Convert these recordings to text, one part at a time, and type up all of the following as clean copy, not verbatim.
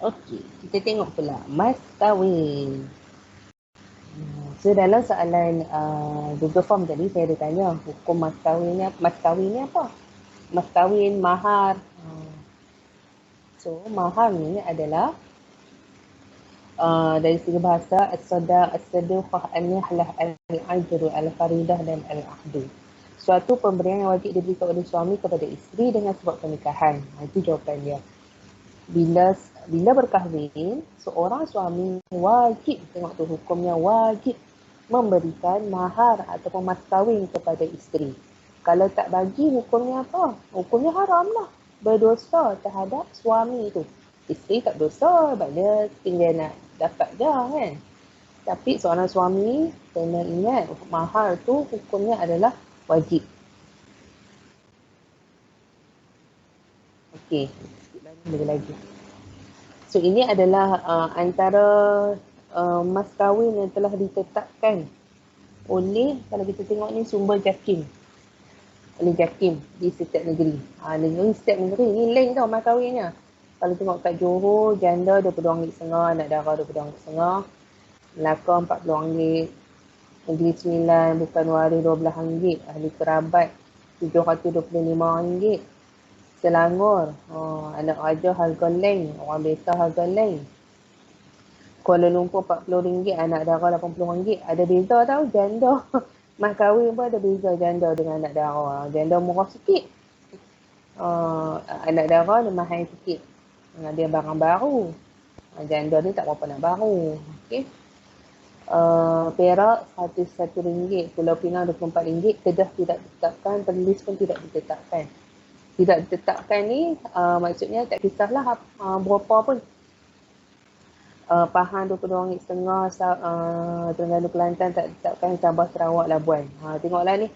Okey, kita tengok pula mas kahwin. So dalam soalan Google Form tadi saya ada tanya hukum mas kahwin ni apa? Mas kahwin, mahar. So mahar ni adalah dari segi bahasa as-sadaqah an-nihlah al-ajru al-faridah dan al-aqdu. Suatu pemberian yang wajib diberikan oleh suami kepada isteri dengan sebab pernikahan. Itu jawapan dia. Bila berkahwin, seorang suami wajib, tengok tu hukumnya wajib memberikan mahar ataupun mas kahwin kepada isteri. Kalau tak bagi, hukumnya apa? Hukumnya haram lah. Berdosa terhadap suami itu. Isteri tak berdosa sebab dia tinggal nak dapat dah kan. Tapi seorang suami kena ingat mahar tu hukumnya adalah wajib. Okey, sikit lagi. So ini adalah antara mas kahwin yang telah ditetapkan oleh, kalau kita tengok ni sumber JAKIM, oleh JAKIM di setiap negeri. Setiap negeri ni lain tau mas kahwinnya. Kalau tengok kat Johor, janda RM20.5, anak dara RM20.5, Melaka RM40, Negeri Sembilan, bukan waris RM12, ahli kerabat RM725, Selangor, anak raja harga lain, orang biasa harga lain. Kuala Lumpur RM40, anak dara RM80. Ada beza tau, janda. Mas kahwin pun ada beza janda dengan anak dara. Janda murah sikit. Anak dara dia mahal sikit. Dia barang baru. Janda ni tak berapa nak baru. Okey. Perak RM101, Pulau Pinang RM24, Kedah tidak ditetapkan, Perlis pun tidak ditetapkan. Tidak ditetapkan ni maksudnya tak kisahlah berapa pun. Pahang RM22.5, Terengganu Kelantan tak ditetapkan, Sabah Sarawak Labuan. Tengoklah ni.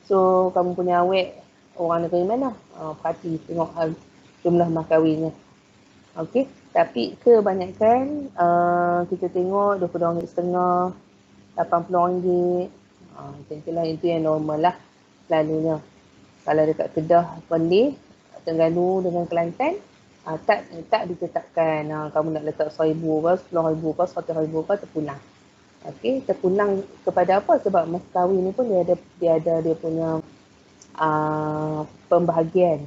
So kamu punya awet orang negeri mana? Perhati tengok jumlah mas kahwinnya. Okey, tapi kebanyakan kita tengok RM22.5, RM80. Macam itulah, itu yang normal lah selalunya. Kalau dekat Kedah, Perlis, Terengganu dengan Kelantan, tak ditetapkan. Kamu nak letak RM1,000 ke, RM10,000 ke, RM100,000 ke, terpulang. Okey, terpulang kepada apa? Sebab mas kahwin ni pun dia ada dia punya pembahagian.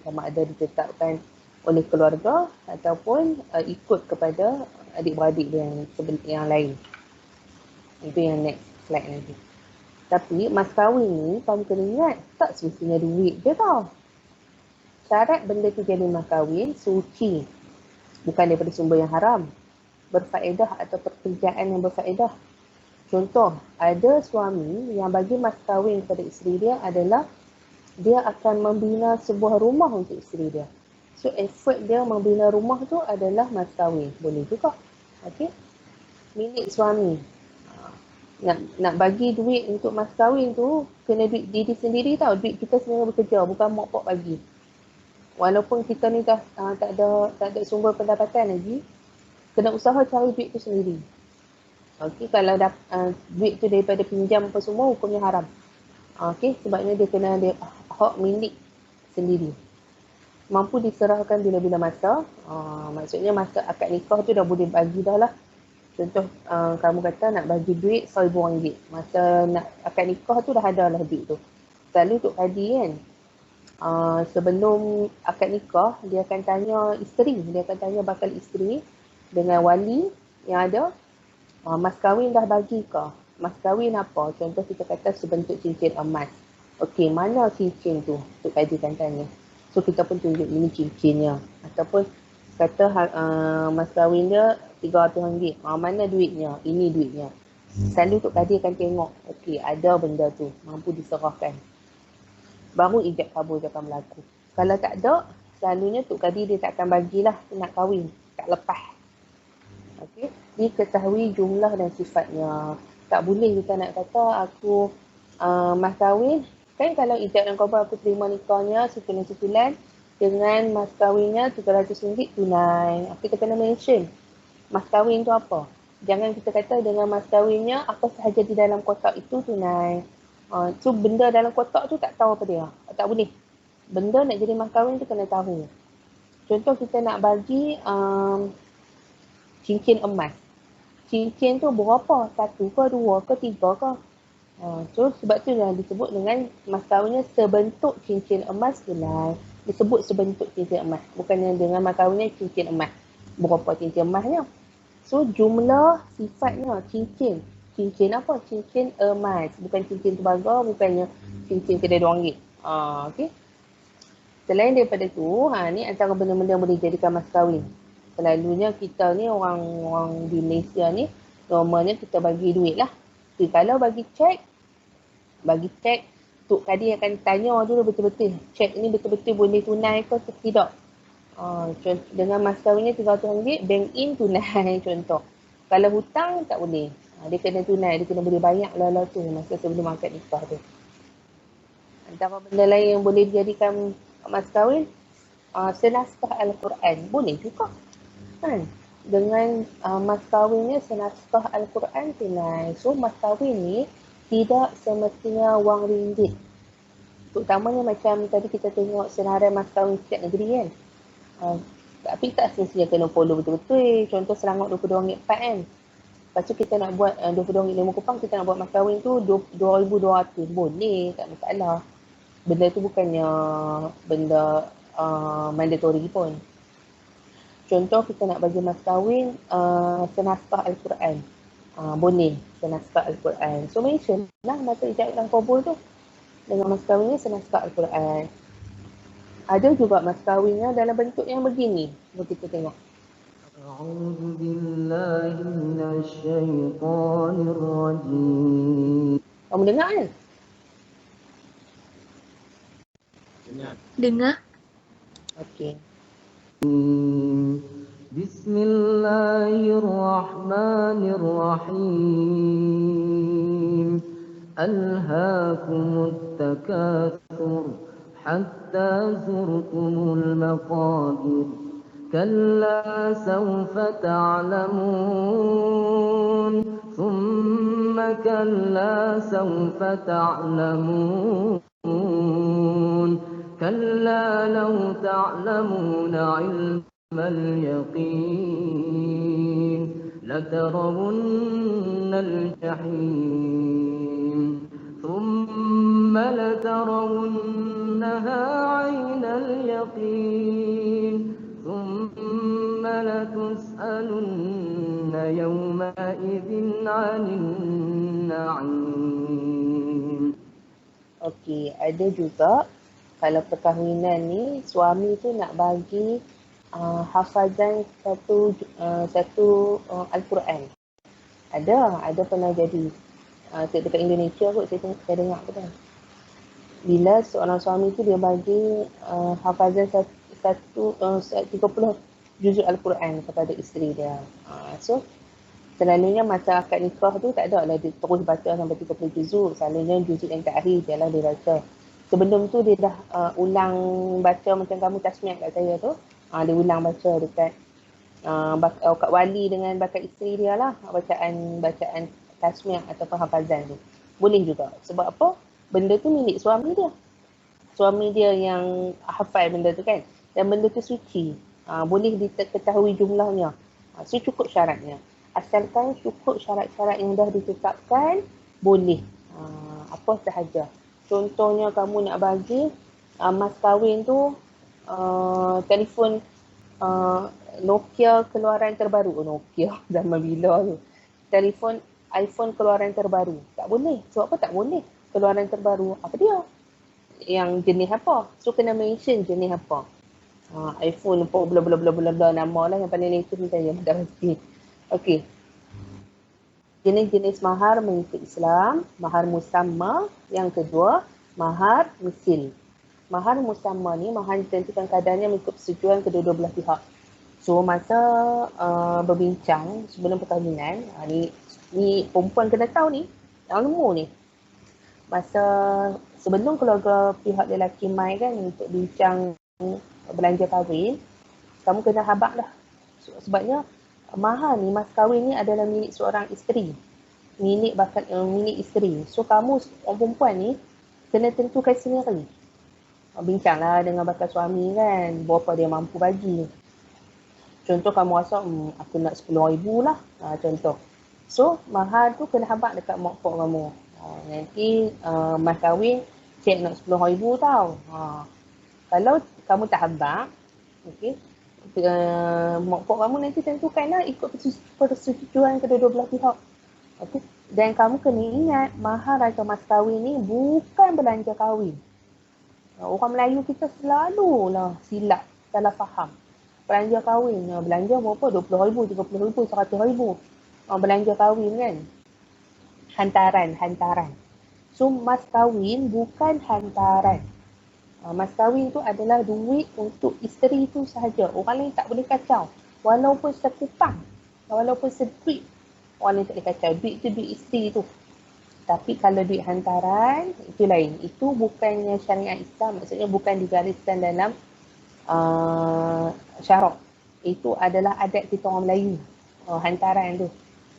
Sama ada ditetapkan oleh keluarga ataupun ikut kepada adik-beradik dia yang lain. Itu yang next slide nanti. Tapi mas kahwin ni kamu kena ingat, tak semestinya duit je tau. Syarat benda tu jadi mas kahwin suci, bukan daripada sumber yang haram, berfaedah atau pekerjaan yang berfaedah. Contoh, ada suami yang bagi mas kahwin kepada isteri dia adalah dia akan membina sebuah rumah untuk isteri dia. So effort dia membina rumah tu adalah mas kahwin. Boleh juga. Okey. Milik suami. Nak bagi duit untuk mas kahwin tu kena duit diri sendiri tau. Duit kita sebenarnya bekerja, bukan mak pak bagi. Walaupun kita ni dah tak ada sumber pendapatan lagi, kena usaha cari duit tu sendiri. Okey, kalau duit tu daripada pinjam apa semua, hukumnya haram. Okey, sebabnya dia kena ada hak milik sendiri. Mampu diserahkan bila-bila masa. Maksudnya masa akad nikah tu dah boleh bagi dah lah. Contoh kamu kata nak bagi duit RM1,000. Masa nak akad nikah tu dah ada lah duit tu. Selalu untuk kadi kan, sebelum akad nikah dia akan tanya isteri, dia akan tanya bakal isteri dengan wali yang ada, mas kahwin dah bagi ke? Mas kahwin apa? Contoh kita kata sebentuk cincin emas. Okey, mana cincin tu? Untuk kadi akan tanya. So kita pun tunjuk ini cincinnya. Ataupun kata mas kahwin dia RM300. Mana duitnya? Ini duitnya. Selalu Tok Kadi akan tengok, okey ada benda tu, mampu diserahkan. Baru ijab kabul dia akan berlaku. Kalau tak ada, selalunya Tok Kadi dia tak akan bagilah nak kahwin, tak lepas. Okey, diketahui jumlah dan sifatnya. Tak boleh kita nak kata aku mas kahwin, kan kalau ijab dan kabul aku terima nikahnya sebulan-sebulan dengan mas kahwinnya RM300 tunai. Kita kena mention mas kahwin tu apa. Jangan kita kata dengan mas kahwinnya apa sahaja di dalam kotak itu tunai. So benda dalam kotak tu tak tahu apa dia. Tak boleh. Benda nak jadi mas kahwin tu kena tahu. Contoh kita nak bagi cincin emas. Cincin tu berapa? 1 ke 2 ke 3 ke? So sebab tu yang disebut dengan mas kahwinnya sebentuk cincin emas tunai. Disebut sebentuk cincin emas. Bukannya dengan mas kahwinnya cincin emas. Berapa cincin emasnya? So jumlah sifatnya cincin. Cincin apa? Cincin emas. Bukan cincin tembaga, bukannya cincin kedai RM2. Okay. Selain daripada tu, ni antara benda-benda yang boleh jadikan mas kahwin. Selalunya kita ni orang di Malaysia ni, normalnya kita bagi duit lah. Okay, kalau bagi cek Tok Kadi akan tanya dulu betul-betul cek ni betul-betul boleh tunai ke tidak. Dengan mas kahwinnya RM300, bank in tunai contoh. Kalau hutang tak boleh. Dia kena tunai, dia kena boleh bayar lah tu masa sebelum akad nikah tu. Antara benda lain yang boleh dijadikan mas kahwin, senaskah Al-Quran. Boleh juga. Kan? Dengan mas kahwinnya senaskah Al-Quran tunai. So mas kahwin ni tidak semestinya wang ringgit. Terutamanya macam tadi kita tengok senarai mas kahwin setiap negeri kan. Tapi tak semestinya kena follow betul-betul. Contoh Selangor RM22.4 kan. Lepas tu kita nak buat RM22.5 kita nak buat mas kahwin tu RM2,200. Boleh, tak masalah. Benda tu bukannya benda mandatory pun. Contoh kita nak bagi mas kahwin senaskah Al-Quran. Boleh senaskah Al-Quran. So mention lah mata ijab dan kabul tu. Dengan mas kahwinnya senaskah Al-Quran. Ada juga mas kahwinnya dalam bentuk yang begini. Mari kita tengok. A'udzu billahi minasyaitonir rajim. Kamu dengar kan? Dengar. Okey. Bismillahirrahmanirrahim. Alhaakumut takatsur hatta zurtumul maqabir. كلا سوف تعلمون ثم كلا سوف تعلمون كلا لو تعلمون علم اليقين لترون الجحيم ثم لترونها عين اليقين ثم لتسألن يومئذ عن النعيم. Okey, ada juga kalau perkahwinan ni suami tu nak bagi hafazan satu Al-Quran. Ada pernah jadi dekat Indonesia kot saya dengar tu kan. Bila seorang suami tu dia bagi hafazan 30 juzuk Al-Quran kepada isteri dia. So selalunya masa akad nikah tu tak ada lah dia terus baca sampai 30 juzuk. Selalunya juzuk yang terakhir je lah dia baca. Sebelum tu dia dah ulang baca macam kamu tasmiah kat saya tu. Dia ulang baca dekat akad wali dengan bakal isteri dia lah. Bacaan tasmiah ataupun hafazan tu. Boleh juga. Sebab apa? Benda tu milik suami dia. Suami dia yang hafal benda tu kan. Dan benda tu suci. Boleh diketahui jumlahnya. So cukup syaratnya. Asalkan cukup syarat-syarat yang dah ditetapkan, boleh. Apa sahaja. Contohnya kamu nak bagi mas kahwin tu telefon Nokia keluaran terbaru. Nokia zaman bila tu. Telefon iPhone keluaran terbaru. Tak boleh. Sebab apa tak boleh? Keluaran terbaru. Apa dia? Yang jenis apa? So kena mention jenis apa. iPhone apa bla nama lah yang paling latest ni saya dah pasti. Okey. Jenis-jenis mahar mengikut Islam, mahar musamma, yang kedua mahar misil. Mahar musamma ni mahar ditentukan kadarnya mengikut persetujuan kedua-dua belah pihak. So masa berbincang sebelum perkahwinan, ni perempuan kena tahu ni, yang lemu ni. Masa sebelum keluarga pihak lelaki mai kan untuk bincang belanja kahwin, kamu kena habaq dah. Sebabnya mahar ni, mas kahwin ni adalah milik seorang isteri. Milik isteri. So kamu orang perempuan ni kena tentukan sendiri. bincanglah dengan bakal suami kan, berapa dia mampu bagi. Contoh kamu rasa, aku nak 10,000 lah, contoh. So, mahar tu kena habaq dekat mak pak kamu. Nanti mas kahwin, cik nak 10,000 tau. Kalau kamu tak habaq, okay, mak pak kamu nanti tentukanlah ikut persetujuan kedua-dua belah pihak. Okay. Dan kamu kena ingat, mahar atau mas kahwin ni bukan belanja kahwin. Orang Melayu kita selalulah silap, salah faham. Belanja kahwin, belanja berapa? 20,000, 30,000, 100,000. Belanja kahwin kan? Hantaran. So, mas kahwin bukan hantaran. Mas kahwin tu adalah duit untuk isteri tu sahaja. Orang lain tak boleh kacau. Walaupun sekupang, walaupun sedikit, orang lain tak boleh kacau. Duit tu duit isteri tu. Tapi kalau duit hantaran, itu lain. Itu bukannya syariat Islam. Maksudnya bukan digariskan dalam syarak. Itu adalah adat kita orang Melayu. Hantaran tu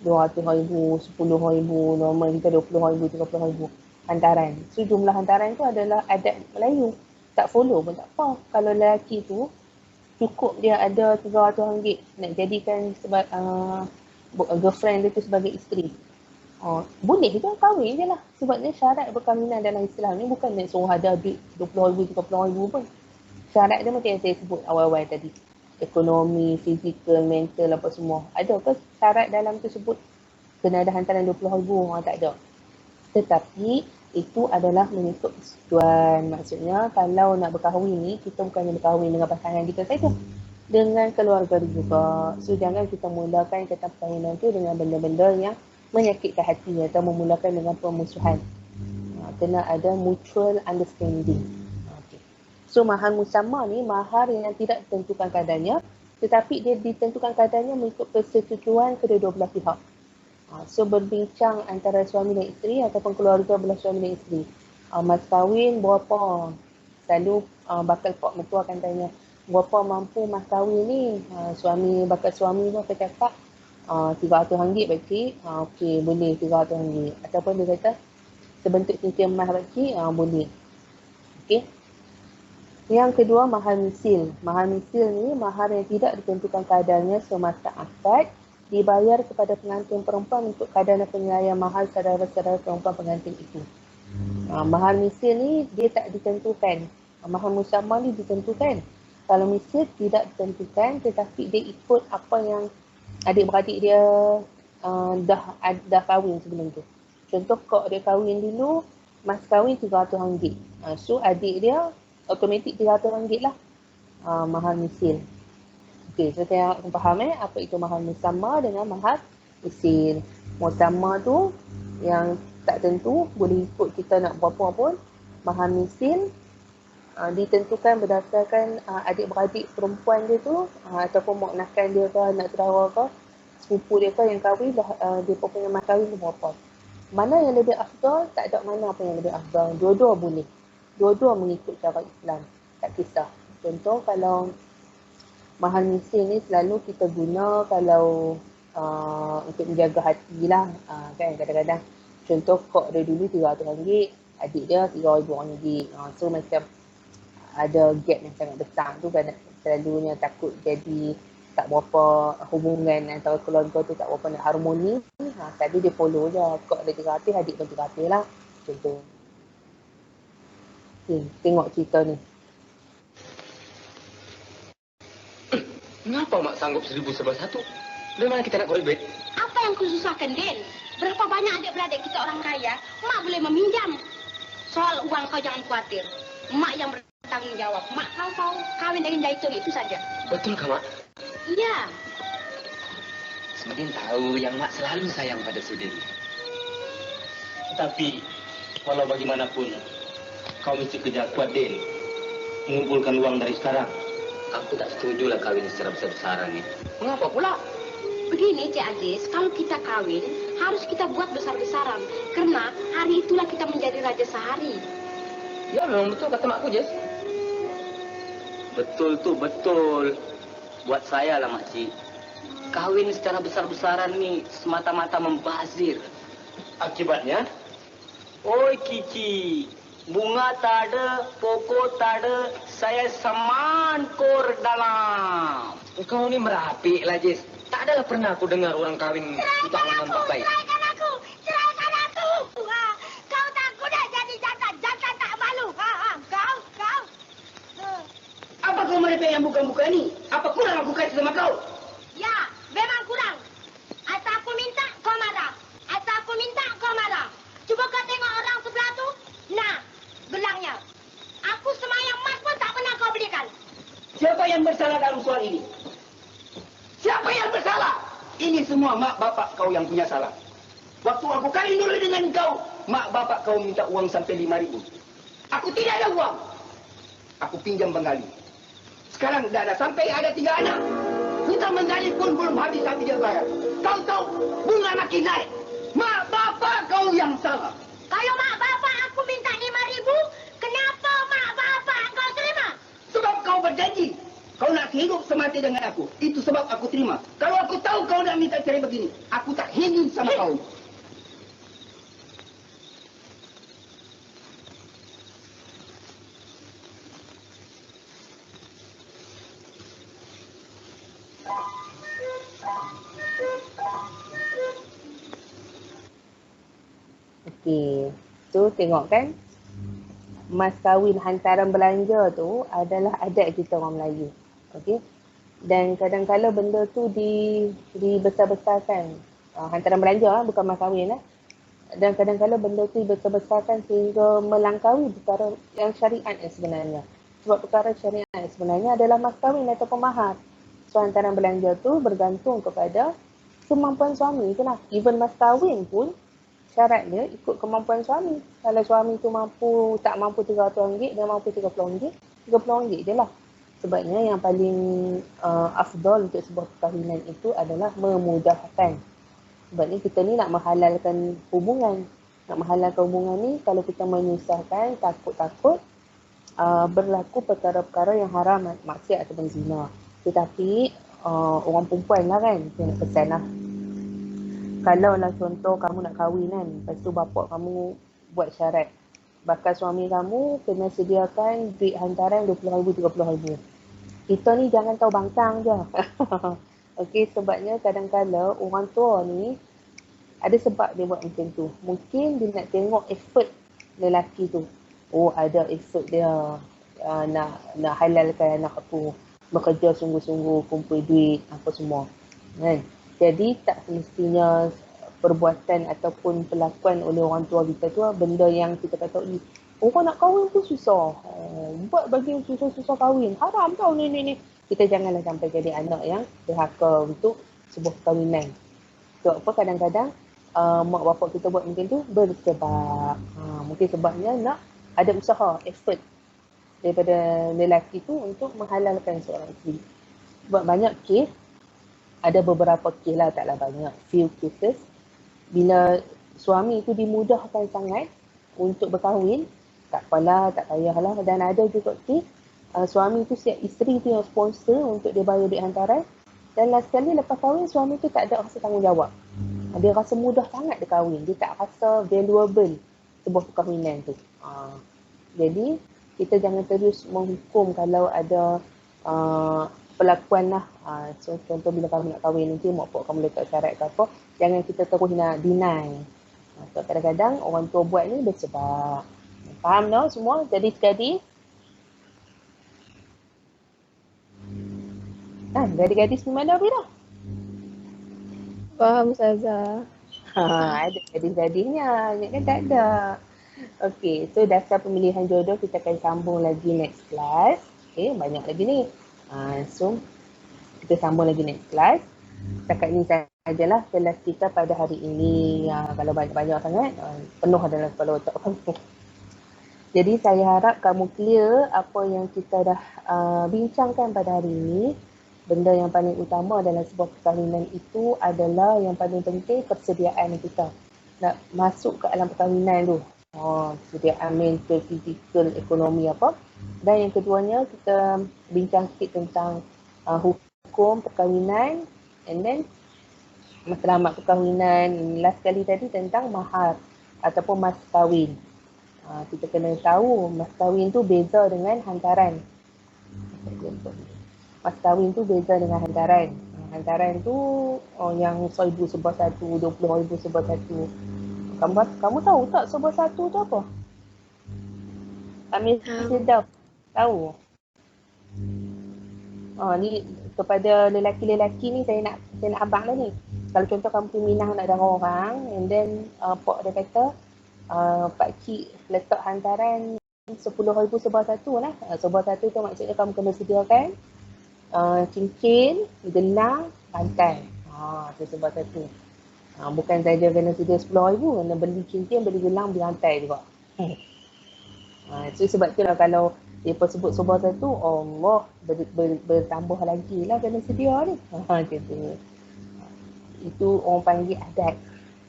200,000, 10,000, normal kita 20,000, 30,000 hantaran. So jumlah hantaran tu adalah adat Melayu. Tak follow pun tak apa. Kalau lelaki tu cukup dia ada RM300 nak jadikan girlfriend dia tu sebagai isteri. Boleh je kahwin je lah. Sebabnya syarat perkahwinan dalam Islam ni bukan nak suruh ada duit 20,000, 30,000 pun. Syarat dia macam yang saya sebut awal-awal tadi. Ekonomi, fizikal, mental, apa semua. Ada ke syarat dalam tersebut kena ada hantaran 20,000? Tak ada. Tetapi itu adalah mengikut persetujuan. Maksudnya kalau nak berkahwin ni, kita bukannya berkahwin dengan pasangan kita saja. Dengan keluarga juga. So jangan kita mulakan kata perkahwinan tu dengan benda-benda yang menyakitkan hati atau memulakan dengan permusuhan. Kena ada mutual understanding. So mahar musamma ni mahar yang tidak ditentukan kadarnya, tetapi dia ditentukan kadarnya mengikut persetujuan kedua-dua belah pihak. So berbincang antara suami dan isteri ataupun keluarga belah suami dan isteri. Mas kahwin berapa? Selalu bakal pak mertua akan tanya, berapa mampu mas kahwin ni? Bakal suami tu akan cakap, RM300 pakcik, okey boleh RM300. Ataupun dia kata, sebentuk cincin emas pakcik, boleh. Okey. Yang kedua, mahar misil. Mahar misil ni mahar yang tidak ditentukan kadarnya semasa akad, dibayar kepada pengantin perempuan untuk kadar dan penilaian mahar saudara-saudara perempuan pengantin itu. Mahar misil ni dia tak ditentukan. Mahar musamma ni ditentukan. Kalau misil tidak ditentukan, tetapi dia ikut apa yang adik-beradik dia dah kahwin sebelum tu. Contoh kak dia kahwin dulu, mas kahwin RM300. So adik dia automatik RM300 lah mahar misil. Okey, so saya faham apa itu mahar musamma dengan mahar misil. Musamma tu yang tak tentu, boleh ikut kita nak berapa pun. Mahar misil ditentukan berdasarkan adik-beradik perempuan dia tu, ataupun mak nakan dia ke, anak saudara ke, sepupu dia ke yang kahwin, dia punya mas kahwin tu berapa. Mana yang lebih afdal, tak ada mana apa yang lebih afdal. Dua-dua boleh. Dua-dua mengikut cara Islam. Tak kisah. Contoh kalau mahar misil ni selalu kita guna kalau untuk menjaga hati lah. Kan kadang-kadang. Contoh kak dia dulu RM300, adik dia RM3,000. So macam ada gap yang sangat besar tu kan, selalunya takut jadi tak berapa hubungan antara keluarga tu tak berapa nak harmoni. Tadi dia follow je. Kak dia RM300, adik pun RM300 lah. Contoh. Tengok cerita ni. Kenapa mak sanggup 1,000 Dari mana kita nak call duit? Apa yang kau susahkan, Den? Berapa banyak adik-beradik kita orang kaya, mak boleh meminjam. Soal uang kau jangan khawatir. Mak yang bertanggung jawab. Mak kau kawin dengan Jaitun itu saja. Betul kah, Mak? Iya. Semakin tahu yang Mak selalu sayang pada Sudin. Tapi, walau bagaimanapun, kau mesti kerja kuat, Den. Mengumpulkan uang dari sekarang. Aku tak setuju lah kawin secara besar-besaran ni. Mengapa pula? Begini, Cik Aziz, kalau kita kawin, harus kita buat besar-besaran. Karena hari itulah kita menjadi raja sehari. Ya, memang betul kata Makku, Jess. Betul tu, betul. Buat saya lah, Makcik. Kawin secara besar-besaran ni semata-mata membazir. Akibatnya, oi Kiki, Bunga tak ada, pokok tak ada, saya saman kor dalam. Kau ni merapik lah, Jis. Tak adalah pernah aku dengar orang kahwin tak menampak baik. Ceraikan aku! Ceraikan aku! Ha, kau takut dah jadi jantan. Jantan tak malu. Kau. Ha. Apa kau merepek yang bukan-bukan ni? Apa kurang aku kasih sama kau? Ya, memang kurang. Asal aku minta, kau marah. Asal aku minta, kau marah. Cuba kau tengok orang sebelah tu. Nah, gelangnya. Aku semayang emas pun tak pernah kau belikan. Siapa yang bersalah dalam soal ini? Siapa yang bersalah? Ini semua mak bapak kau yang punya salah. Waktu aku kahwin dulu dengan kau, mak bapak kau minta uang sampai 5.000. Aku tidak ada uang. Aku pinjam penggali. Sekarang dah ada sampai ada 3 anak. Kita menggali pun belum habis dia bayar. Kau tahu bunga makin naik. Mak bapak kau yang salah. Kalau mak bapak aku minta 5.000, kenapa mak bapak kau terima? Sebab kau berjanji. Kau nak hidup semati dengan aku. Itu sebab aku terima. Kalau aku tahu kau nak minta cerai begini, aku tak hidup sama kau. Okey. Tu tengok kan. Mas kahwin hantaran belanja tu adalah adat kita orang Melayu. Okey. Dan kadang-kala benda tu dibesar-besarkan. Hantaran belanja bukan mas kahwin lah. Dan kadang-kala benda tu dibesar-besarkan sehingga melangkaui perkara yang syariat yang sebenarnya. Sebab perkara syariat yang sebenarnya adalah mas kahwin ataupun mahar. So hantaran belanja tu bergantung kepada kemampuan suami tu lah. Even mas kahwin pun syarat dia ikut kemampuan suami. Kalau suami tu tak mampu RM300, dia mampu RM30, RM30 je lah. Sebabnya yang paling afdal untuk sebuah perkahwinan itu adalah memudahkan. Sebabnya kita ni nak menghalalkan hubungan. Nak menghalalkan hubungan ni, kalau kita menyusahkan, takut-takut berlaku perkara-perkara yang haram, maksiat ataupun zina. Tetapi orang perempuan lah kan, yang pesan lah. Kalau lah contoh kamu nak kahwin kan, lepas tu bapak kamu buat syarat, bakal suami kamu kena sediakan duit hantaran RM20,000, RM30,000. Kita ni jangan tahu bangkang je. Okey, sebabnya kadang-kala orang tua ni ada sebab dia buat macam tu. Mungkin dia nak tengok effort lelaki tu. Oh, ada effort dia nak halalkan anak aku, bekerja sungguh-sungguh, kumpul duit, apa semua. Kan? Jadi tak semestinya perbuatan ataupun perlakuan oleh orang tua kita tu benda yang kita kata, orang nak kahwin tu susah. Buat bagi susah-susah kahwin. Haram tau ni. Kita janganlah sampai jadi anak yang derhaka untuk sebuah perkahwinan. Sebab apa kadang-kadang mak bapak kita buat macam tu bersebab. Mungkin sebabnya nak ada usaha, effort daripada lelaki tu untuk menghalalkan seorang isteri. Sebab banyak kes, ada beberapa kes lah, taklah banyak, few cases, bila suami tu dimudahkan sangat untuk berkahwin, tak apalah, tak payahlah. Dan ada juga kes suami tu siap isteri tu yang sponsor untuk dia bayar duit hantaran, dan last sekali lepas kahwin suami tu tak ada rasa tanggungjawab. Dia rasa mudah sangat dia kahwin, dia tak rasa valuable sebuah perkahwinan tu. Jadi kita jangan terus menghukum kalau ada perlakuan lah. So, contoh bila kamu nak kahwin nanti mak pak kamu letak syarat ke apa, jangan kita terus nak deny. So, kadang-kadang orang tua buat ni bersebab. Faham no semua? Gadis-gadis? Gadis-gadis di mana Bira? Faham Ustazah. Ada gadis-gadisnya, kan tak ada. Okey, so dasar pemilihan jodoh kita akan sambung lagi next class. Okey, banyak lagi ni. So kita sambung lagi next class. Setakat ini sajalah kelas kita pada hari ini. Kalau banyak-banyak sangat, penuh dalam kepala otak kamu. Jadi saya harap kamu clear apa yang kita dah bincangkan pada hari ini. Benda yang paling utama dalam sebuah perkahwinan itu adalah yang paling penting persediaan kita. Nak masuk ke alam perkahwinan tu. Persediaan mental, fizikal, ekonomi apa. Dan yang keduanya kita bincang sikit tentang hukum perkahwinan, and then matlamat perkahwinan. Last kali tadi tentang mahar ataupun mas kahwin. Kita kena tahu mas kahwin tu beza dengan hantaran. Mas kahwin tu beza dengan hantaran. Hantaran tu yang 1,000 sebuah satu, 20,000 sebuah satu. Kamu tahu tak sebuah satu tu apa? Amir Firdaus tahu. Ni kepada lelaki-lelaki ni saya nak abang lah ni. Kalau contoh kamu minah nak dengar orang, and then Pok dia kata Pak Cik letak hantaran 10,000 sebuah satu lah. Sebuah satu tu maksudnya kamu kena sediakan cincin, gelang, rantai. Itu sebuah satu. Bukan saja kena sedia 10,000, kena beli cincin, beli gelang, beli rantai juga. So sebab tu lah kalau dia sebut sebuah satu, Allah bertambah lagi lah kena sedia ni. Macam tu. Itu orang panggil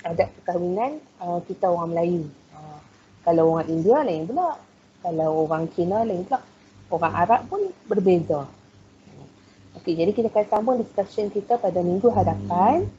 adat perkahwinan kita orang Melayu. Kalau orang India lain pula, kalau orang Cina lain pula, orang Arab pun berbeza. Okey, jadi kita akan sambung discussion kita pada minggu hadapan.